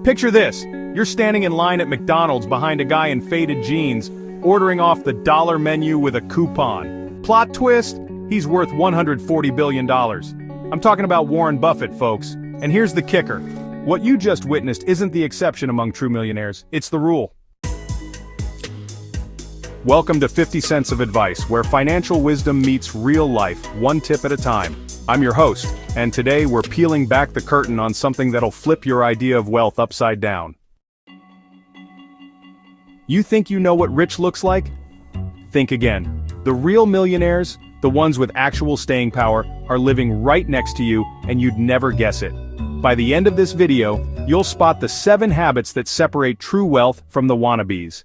Picture this, you're standing in line at McDonald's behind a guy in faded jeans, ordering off the dollar menu with a coupon. Plot twist, he's worth $140 billion. I'm talking about Warren Buffett, folks. And here's the kicker. What you just witnessed isn't the exception among true millionaires, it's the rule. Welcome to 50 Cents of Advice, where financial wisdom meets real life, one tip at a time. I'm your host, and today we're peeling back the curtain on something that'll flip your idea of wealth upside down. You think you know what rich looks like? Think again. The real millionaires, the ones with actual staying power, are living right next to you, and you'd never guess it. By the end of this video, you'll spot the 7 habits that separate true wealth from the wannabes.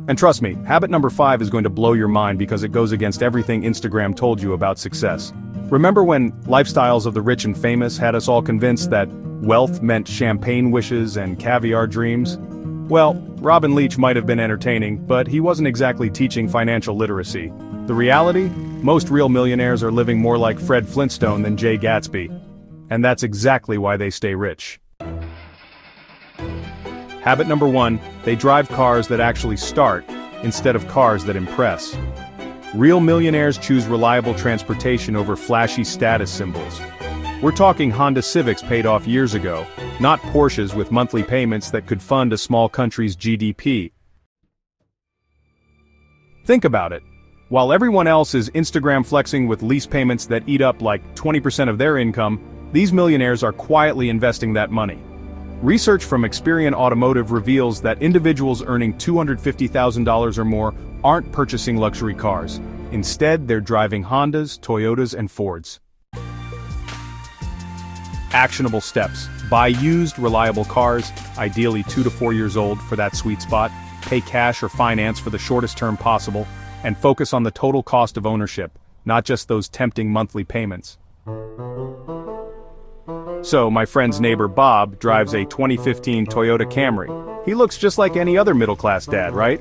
And trust me, habit number 5 is going to blow your mind because it goes against everything Instagram told you about success. Remember when lifestyles of the rich and famous had us all convinced that wealth meant champagne wishes and caviar dreams? Well, Robin Leach might have been entertaining, but he wasn't exactly teaching financial literacy. The reality? Most real millionaires are living more like Fred Flintstone than Jay Gatsby. And that's exactly why they stay rich. Habit number 1, they drive cars that actually start, instead of cars that impress. Real millionaires choose reliable transportation over flashy status symbols. We're talking Honda Civics paid off years ago, not Porsches with monthly payments that could fund a small country's GDP. Think about it. While everyone else is Instagram flexing with lease payments that eat up like 20% of their income, these millionaires are quietly investing that money. Research from Experian Automotive reveals that individuals earning $250,000 or more aren't purchasing luxury cars. Instead, they're driving Hondas, Toyotas, and Fords. Actionable steps. Buy used, reliable cars, ideally 2 to 4 years old for that sweet spot. Pay cash or finance for the shortest term possible, and focus on the total cost of ownership, not just those tempting monthly payments. So, my friend's neighbor Bob drives a 2015 Toyota Camry. He looks just like any other middle-class dad, right?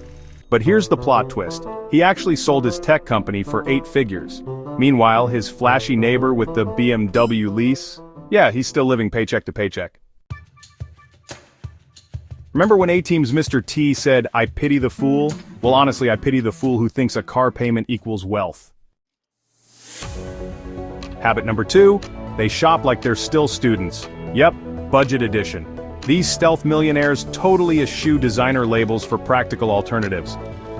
But here's the plot twist. He actually sold his tech company for 8 figures. Meanwhile, his flashy neighbor with the BMW lease? Yeah, he's still living paycheck to paycheck. Remember when A-Team's Mr. T said, "I pity the fool"? Well, honestly, I pity the fool who thinks a car payment equals wealth. Habit number 2. They shop like they're still students. Yep, budget edition. These stealth millionaires totally eschew designer labels for practical alternatives.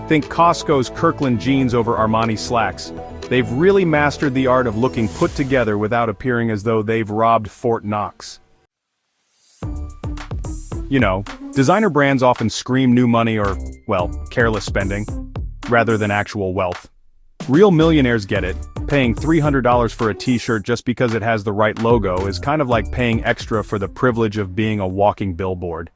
Think Costco's Kirkland jeans over Armani slacks. They've really mastered the art of looking put together without appearing as though they've robbed Fort Knox. You know, designer brands often scream new money or, well, careless spending, rather than actual wealth. Real millionaires get it. Paying $300 for a t-shirt just because it has the right logo is kind of like paying extra for the privilege of being a walking billboard.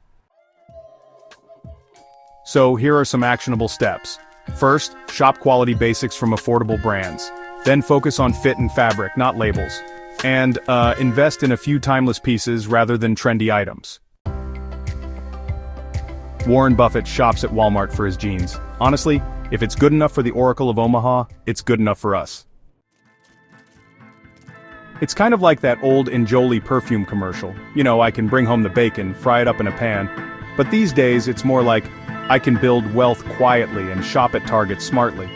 So here are some actionable steps. First, shop quality basics from affordable brands. Then focus on fit and fabric, not labels. And invest in a few timeless pieces rather than trendy items. Warren Buffett shops at Walmart for his jeans. Honestly, if it's good enough for the Oracle of Omaha, it's good enough for us. It's kind of like that old Enjoli Perfume commercial. You know, I can bring home the bacon, fry it up in a pan. But these days, it's more like, I can build wealth quietly and shop at Target smartly.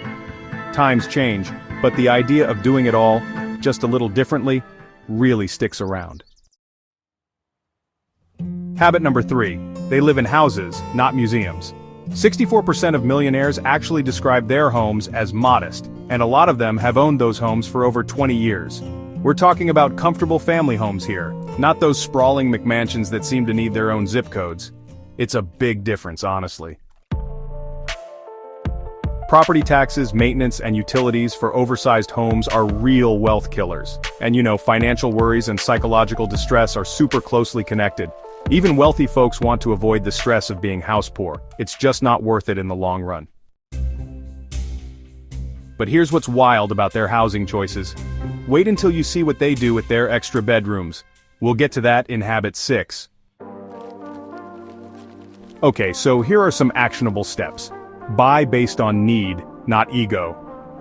Times change, but the idea of doing it all, just a little differently, really sticks around. Habit number 3. They live in houses, not museums. 64% of millionaires actually describe their homes as modest, and a lot of them have owned those homes for over 20 years. We're talking about comfortable family homes here, not those sprawling McMansions that seem to need their own zip codes. It's a big difference, honestly. Property taxes, maintenance, and utilities for oversized homes are real wealth killers. And you know, financial worries and psychological distress are super closely connected. Even wealthy folks want to avoid the stress of being house poor. It's just not worth it in the long run. But here's what's wild about their housing choices. Wait until you see what they do with their extra bedrooms. We'll get to that in habit 6. Okay, so here are some actionable steps. Buy based on need, not ego.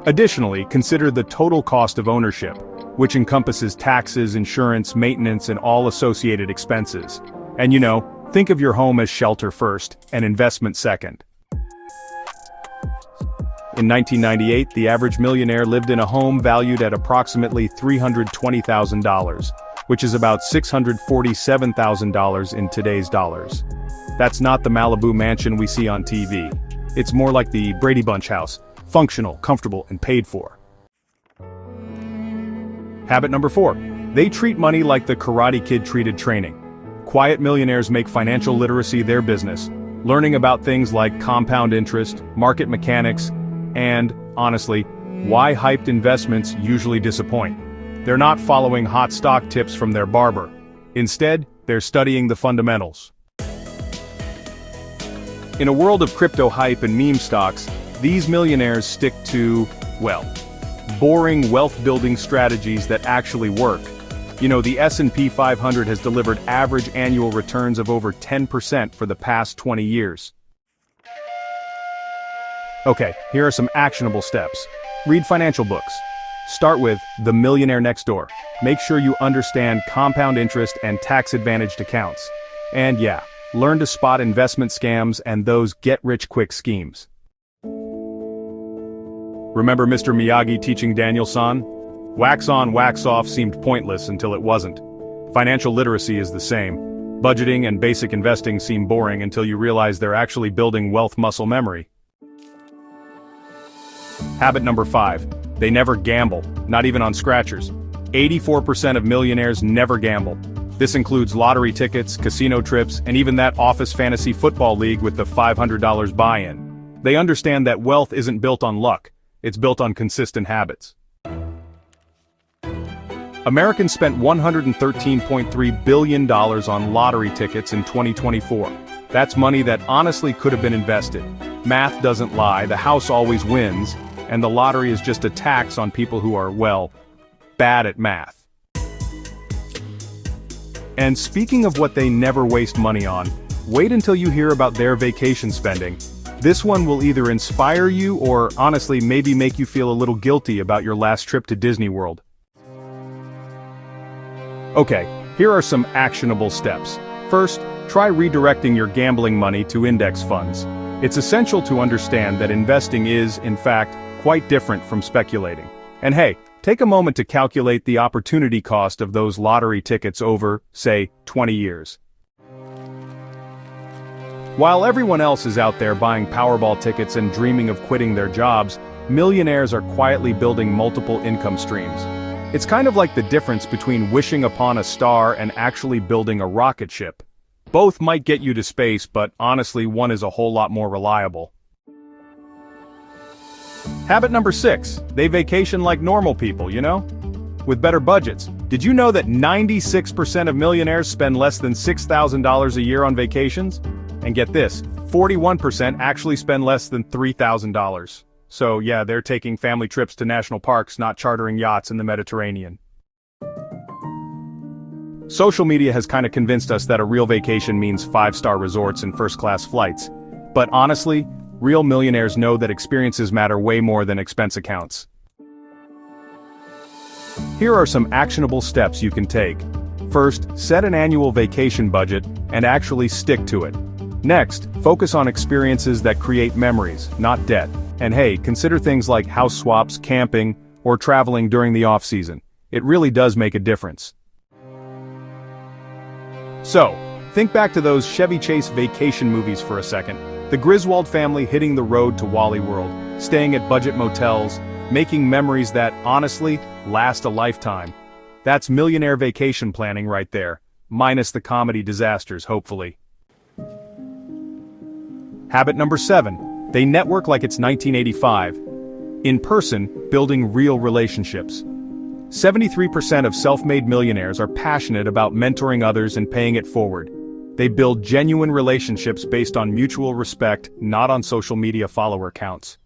Additionally, consider the total cost of ownership. which encompasses taxes, insurance, maintenance, and all associated expenses. And you know, think of your home as shelter first, and investment second. In 1998, the average millionaire lived in a home valued at approximately $320,000, which is about $647,000 in today's dollars. That's not the Malibu mansion we see on TV. It's more like the Brady Bunch house, functional, comfortable, and paid for. Habit number 4. They treat money like the Karate Kid treated training. Quiet millionaires make financial literacy their business, learning about things like compound interest, market mechanics, and, honestly, why hyped investments usually disappoint. They're not following hot stock tips from their barber. Instead, they're studying the fundamentals. In a world of crypto hype and meme stocks, these millionaires stick to, well, boring wealth-building strategies that actually work. You know, the S&P 500 has delivered average annual returns of over 10% for the past 20 years. Okay, here are some actionable steps. Read financial books. Start with The Millionaire Next Door. Make sure you understand compound interest and tax-advantaged accounts. And yeah, learn to spot investment scams and those get-rich-quick schemes. Remember Mr. Miyagi teaching Daniel-san? Wax on, wax off seemed pointless until it wasn't. Financial literacy is the same. Budgeting and basic investing seem boring until you realize they're actually building wealth muscle memory. Habit number 5. They never gamble, not even on scratchers. 84% of millionaires never gamble. This includes lottery tickets, casino trips, and even that office fantasy football league with the $500 buy-in. They understand that wealth isn't built on luck, it's built on consistent habits. Americans spent $113.3 billion on lottery tickets in 2024. That's money that honestly could have been invested. Math doesn't lie, the house always wins, and the lottery is just a tax on people who are, well, bad at math. And speaking of what they never waste money on, wait until you hear about their vacation spending. This one will either inspire you or, honestly, maybe make you feel a little guilty about your last trip to Disney World. Okay, here are some actionable steps. First, try redirecting your gambling money to index funds. It's essential to understand that investing is, in fact, quite different from speculating. And hey, take a moment to calculate the opportunity cost of those lottery tickets over, say, 20 years. While everyone else is out there buying Powerball tickets and dreaming of quitting their jobs, millionaires are quietly building multiple income streams. It's kind of like the difference between wishing upon a star and actually building a rocket ship. Both might get you to space, but honestly, one is a whole lot more reliable. Habit number 6. They vacation like normal people, you know? With better budgets. Did you know that 96% of millionaires spend less than $6,000 a year on vacations? And get this, 41% actually spend less than $3,000. So yeah, they're taking family trips to national parks, not chartering yachts in the Mediterranean. Social media has kind of convinced us that a real vacation means 5-star resorts and first-class flights. But honestly, real millionaires know that experiences matter way more than expense accounts. Here are some actionable steps you can take. First, set an annual vacation budget and actually stick to it. Next, focus on experiences that create memories, not debt. And hey, consider things like house swaps, camping, or traveling during the off-season. It really does make a difference. So, think back to those Chevy Chase vacation movies for a second. The Griswold family hitting the road to Wally World, staying at budget motels, making memories that, honestly, last a lifetime. That's millionaire vacation planning right there, minus the comedy disasters, hopefully. Habit number 7. They network like it's 1985. In person, building real relationships. 73% of self-made millionaires are passionate about mentoring others and paying it forward. They build genuine relationships based on mutual respect, not on social media follower counts.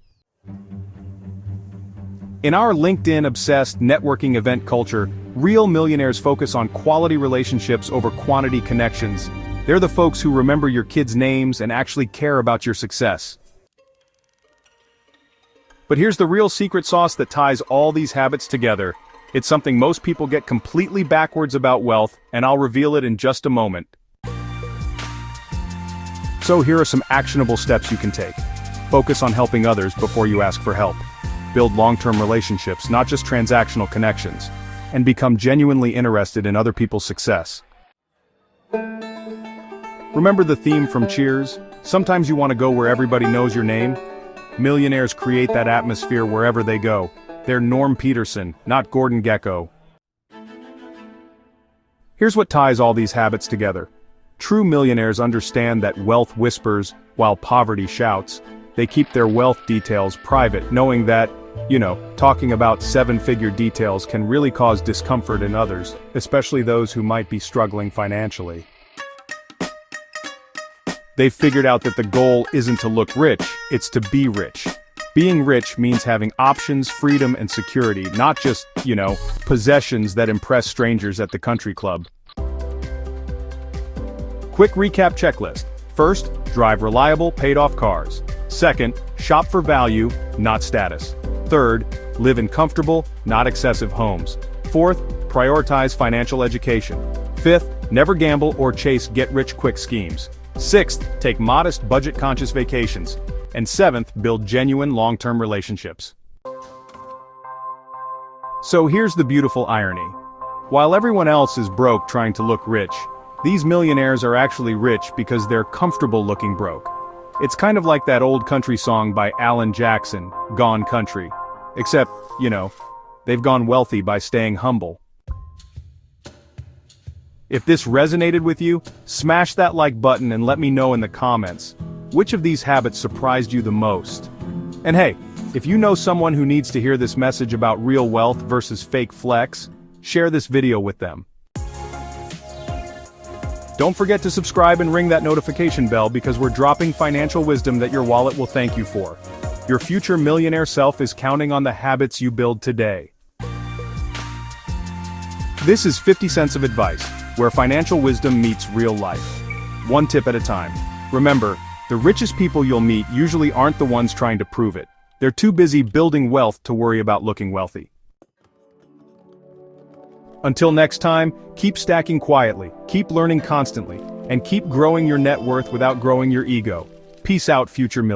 In our LinkedIn-obsessed networking event culture, real millionaires focus on quality relationships over quantity connections. They're the folks who remember your kids' names and actually care about your success. But here's the real secret sauce that ties all these habits together. It's something most people get completely backwards about wealth, and I'll reveal it in just a moment. So here are some actionable steps you can take. Focus on helping others before you ask for help. Build long-term relationships, not just transactional connections. And become genuinely interested in other people's success. Remember the theme from Cheers? Sometimes you want to go where everybody knows your name. Millionaires create that atmosphere wherever they go. They're Norm Peterson, not Gordon Gekko. Here's what ties all these habits together. True millionaires understand that wealth whispers, while poverty shouts. They keep their wealth details private, knowing that, talking about seven-figure details can really cause discomfort in others, especially those who might be struggling financially. They've figured out that the goal isn't to look rich, it's to be rich. Being rich means having options, freedom, and security, not just, possessions that impress strangers at the country club. Quick recap checklist. First, drive reliable, paid-off cars. Second, shop for value, not status. Third, live in comfortable, not excessive homes. Fourth, prioritize financial education. Fifth, never gamble or chase get-rich-quick schemes. Sixth, take modest, budget-conscious vacations. And seventh, build genuine long-term relationships. So here's the beautiful irony. While everyone else is broke trying to look rich, these millionaires are actually rich because they're comfortable looking broke. It's kind of like that old country song by Alan Jackson, Gone Country. Except, they've gone wealthy by staying humble. If this resonated with you, smash that like button and let me know in the comments, which of these habits surprised you the most? And hey, if you know someone who needs to hear this message about real wealth versus fake flex, share this video with them. Don't forget to subscribe and ring that notification bell because we're dropping financial wisdom that your wallet will thank you for. Your future millionaire self is counting on the habits you build today. This is 50 cents of advice, where financial wisdom meets real life. One tip at a time. Remember, the richest people you'll meet usually aren't the ones trying to prove it. They're too busy building wealth to worry about looking wealthy. Until next time, keep stacking quietly, keep learning constantly, and keep growing your net worth without growing your ego. Peace out, future millionaires.